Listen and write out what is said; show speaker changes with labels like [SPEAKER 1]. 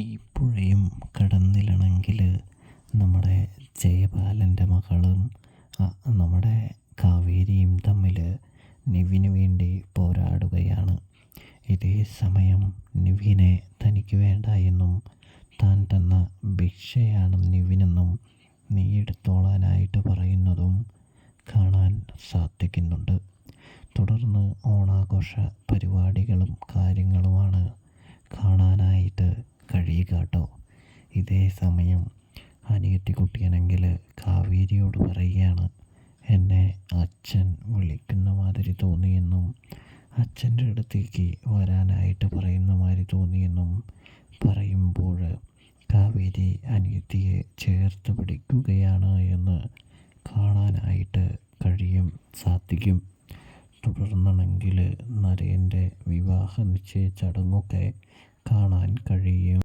[SPEAKER 1] ഈ പുഴയും കടന്നിലണമെങ്കിൽ നമ്മുടെ ജയപാലൻ്റെ മകളും നമ്മുടെ കാവേരിയും തമ്മിൽ നിവിന് വേണ്ടി പോരാടുകയാണ്. ഇതേ സമയം നിവിനെ തനിക്ക് വേണ്ട എന്നും താൻ തന്ന ഭിക്ഷയാണ് നിവിനെന്നും നീ എടുത്തോളാനായിട്ട് പറയുന്നതും കാണാൻ സാധിക്കുന്നുണ്ട്. തുടർന്ന് ഓണാഘോഷ പരിപാടികളും കാര്യങ്ങളുമാണ് കാണാനായിട്ട് കഴിയുക കേട്ടോ. ഇതേ സമയം അനിയത്തിക്കുട്ടിയാണെങ്കിൽ കാവേരിയോട് പറയുകയാണ്, എന്നെ അച്ഛൻ വിളിക്കുന്ന മാതിരി തോന്നിയെന്നും അച്ഛൻ്റെ അടുത്തേക്ക് വരാനായിട്ട് പറയുന്ന മാതിരി തോന്നിയെന്നും പറയുമ്പോൾ കാവേരി അനിയത്തിയെ ചേർത്ത് പിടിക്കുകയാണ് എന്ന് കാണാനായിട്ട് സാധിക്കും. തുടർന്നാണെങ്കിൽ നരേൻ്റെ വിവാഹ നിശ്ചയ ചടങ്ങൊക്കെ കാണാൻ കഴിയും.